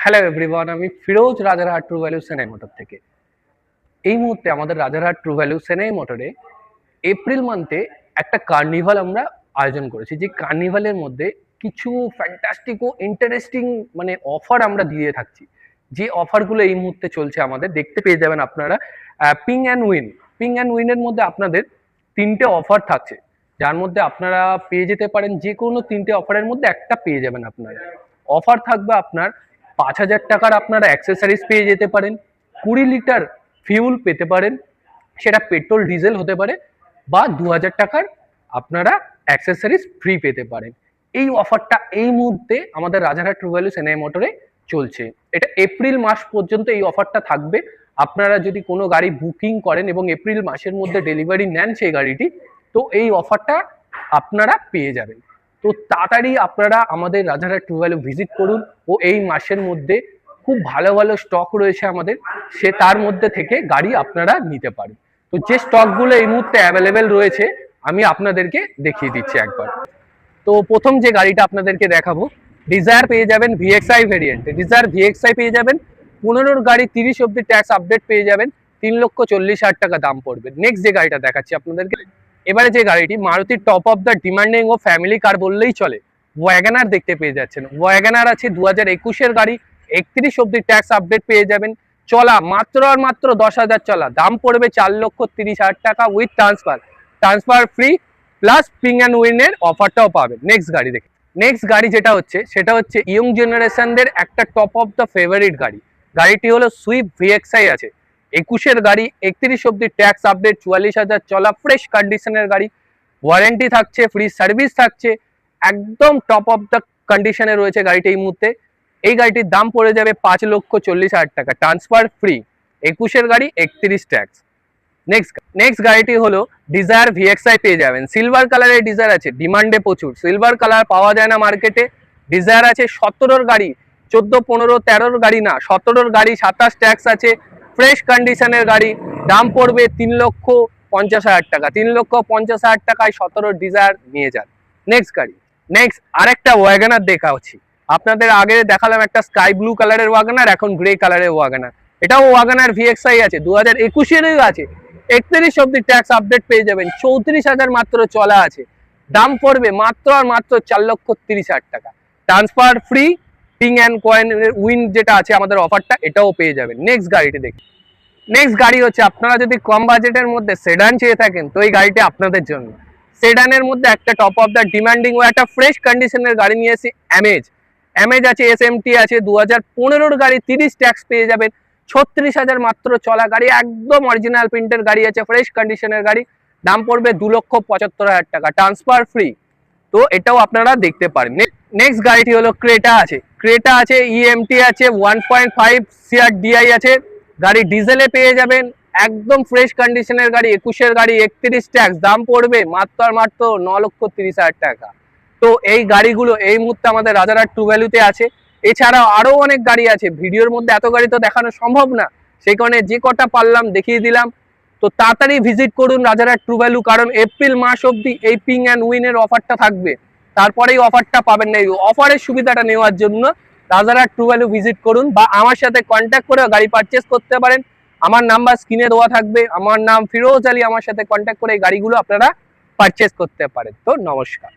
Hello everyone, আমি Firoz Rajarhat true value সেনাই motor থেকে। এই মুহূর্তে আমাদের রাজারহাট ট্রু ভ্যালু সেনাই মোটরে এপ্রিল মান্থে একটা কার্নিভাল আমরা আয়োজন করেছি। যে কার্নিভালের মধ্যে কিছু ফ্যান্টাস্টিক ও ইন্টারেস্টিং অফার আমরা দিয়ে থাকছি। যে অফারগুলো এই মুহূর্তে চলছে আমাদের দেখতে পেয়ে যাবেন আপনারা। Ping and win, ping and উইনের মধ্যে আপনাদের ৩টে অফার থাকছে, যার মধ্যে আপনারা পেয়ে যেতে পারেন। যে কোনো ৩টে অফারের মধ্যে একটা পেয়ে যাবেন আপনারা। অফার থাকবে আপনার ৫,০০০ টাকার আপনারা অ্যাক্সেসরিজ পেয়ে যেতে পারেন, ২০ লিটার ফিউল পেতে পারেন, সেটা পেট্রোল ডিজেল হতে পারে, বা ২,০০০ টাকার আপনারা অ্যাক্সেসরিজ ফ্রি পেতে পারেন। এই অফারটা এই মুহূর্তে আমাদের রাজারহাট ট্রু ভ্যালু সেনাই মোটরে চলছে। এটা এপ্রিল মাস পর্যন্ত এই অফারটা থাকবে। আপনারা যদি কোনো গাড়ি বুকিং করেন এবং এপ্রিল মাসের মধ্যে ডেলিভারি নেন সেই গাড়িটি, তো এই অফারটা আপনারা পেয়ে যাবেন। তো তাড়াতাড়ি আপনারা আমাদের রাজারহাট ট্রু ভ্যালু ভিজিট করুন, ও এই মাসের মধ্যে খুব ভালো ভালো স্টক রয়েছে আমাদের, সে তার মধ্যে থেকে গাড়ি আপনারা নিতে পারেন। তো যে স্টকগুলো এই মুহূর্তে অ্যাভেলেবেল রয়েছে আমি আপনাদেরকে দেখিয়ে দিচ্ছি একবার। তো প্রথম যে গাড়িটা আপনাদেরকে দেখাবো, ডিজায়ার পেয়ে যাবেন ভিএক্সআই ভেরিয়েন্টে। ডিজায়ার ভিএক্সআই পেয়ে যাবেন 15 গাড়ি 30 অব্দি ট্যাক্স আপডেট পেয়ে যাবেন, ৩,৪০,০০০ টাকা দাম পড়বে। নেক্সট যে গাড়িটা দেখাচ্ছি আপনাদেরকে, এবারে যে গাড়িটি মারুতির টপ অফ দ্য ডিমান্ডিং ও ফ্যামিলি কার বললেই চলে, ওয়াগনার দেখতে পেয়ে যাচ্ছেন। ওয়াগনার আছে 2021-এর গাড়ি, 31 অব্দি ট্যাক্স আপডেট পেয়ে যাবেন। চলা মাত্র আর মাত্র 10,000 চলা, দাম পড়বে 4,30,000 টাকা with transfer, transfer free plus ping and উইনের অফারটাও পাবেন। নেক্সট গাড়ি দেখি। নেক্সট গাড়ি যেটা হচ্ছে সেটা হচ্ছে ইয়ং জেনারেশনদের একটা টপ অফ দ্য ফেভারিট গাড়ি। গাড়িটি হলো সুইফট ভিএক্সআই আছে, 21-এর গাড়ি, 31 অব্দি ট্যাক্স আপডেট, 44,000 চলা, ফ্রেশ কন্ডিশনের গাড়ি, ওয়ারেন্টি থাকছে, ফ্রি সার্ভিস থাকছে, একদম টপ অফ দ্য কন্ডিশনে রয়েছে গাড়িটি এই মুহূর্তে। এই গাড়িটির দাম পড়ে যাবে 5,40,000 টাকা, ট্রান্সফার ফ্রি, 21-এর গাড়ি, 31 ট্যাক্স। নেক্সট গাড়িটি হলো ডিজায়ার ভিএক্সআই পেয়ে যাবেন। সিলভার কালারের ডিজায়ার আছে, ডিমান্ডে প্রচুর, সিলভার কালার পাওয়া যায় না মার্কেটে। ডিজায়ার আছে 17-র গাড়ি, 14, 15, 13-র গাড়ি না, 17-র গাড়ি, 27 ট্যাক্স আছে, ফ্রেশ কন্ডিশনের গাড়ি, দাম পড়বে 3,50,000 টাকা। 3,50,000 টাকায় 17-র ডিজায়ার নিয়ে যান। নেক্সট গাড়ি। নেক্সট আরেকটা ওয়াগনার দেখা হচ্ছে আপনাদের। আগে দেখালাম একটা স্কাই ব্লু কালারের ওয়াগনার, এখন গ্রে কালারের ওয়াগনার। এটাও ওয়াগনার ভিএক্সআই আছে, 2021-এরও আছে, 31 অব্দি ট্যাক্স আপডেট পেয়ে যাবেন, 34,000 মাত্র চলা আছে, দাম পড়বে মাত্র আর মাত্র 4,30,000 টাকা, transfer free, ping and coin win যেটা আছে আমাদের অফারটা, এটাও পেয়ে যাবেন। নেক্সট গাড়িটি দেখি। নেক্সট গাড়ি হচ্ছে, আপনারা যদি কম বাজেটের মধ্যে সেডান চেয়ে থাকেন তো এই গাড়িটি আপনাদের জন্য। সেডানের মধ্যে একটা টপ অফ দ্য ডিমান্ডিং ও একটা ফ্রেশ কন্ডিশনের গাড়ি নিয়ে এসেছি, অ্যামেজ আছে, এসএমটি আছে, 2015-র গাড়ি, 30 ট্যাক্স পেয়ে যাবেন, 36,000 মাত্র চলা গাড়ি, একদম অরিজিনাল প্রিন্টের গাড়ি আছে, ফ্রেশ কন্ডিশনের গাড়ি, দাম পড়বে 2,75,000 টাকা, ট্রান্সফার ফ্রি। তো এটাও আপনারা দেখতে পারেন। নেক্সট গাড়িটি হলো ক্রেটা আছে, ক্রেটা আছে, ইএমটি আছে, 1.5 সিআর ডিআই আছে, গাড়ি ডিজেলে পেয়ে যাবেন, একদম ফ্রেশ কন্ডিশনের গাড়ি, 21-এর গাড়ি, 31 ট্যাক্স, দাম পড়বে মাত্র আর মাত্র 9,30,000 টাকা। তো এই গাড়িগুলো এই মুহূর্তে আমাদের রাজারহাট ট্রু ভ্যালুতে আছে। এছাড়াও আরো অনেক গাড়ি আছে, ভিডিওর মধ্যে এত গাড়ি তো দেখানো সম্ভব না, সেই কারণে যে কটা পারলাম দেখিয়ে দিলাম। তো তাড়াতাড়ি ভিজিট করুন রাজারহাট ট্রু ভ্যালু, কারণ এপ্রিল মাস অব্দি এই পিং অ্যান্ড উইনের অফারটা থাকবে, তারপরেই অফারটা পাবেন না। এই অফারের সুবিধাটা নেওয়ার জন্য রাজারহাট ট্রু ভ্যালু ভিজিট করুন, বা আমার সাথে কন্ট্যাক্ট করে গাড়ি পারচেস করতে পারেন। আমার নাম্বার স্ক্রিনে দেওয়া থাকবে, আমার নাম ফিরোজ আলী, আমার সাথে কন্ট্যাক্ট করে এই গাড়িগুলো আপনারা পারচেস করতে পারেন। তো নমস্কার।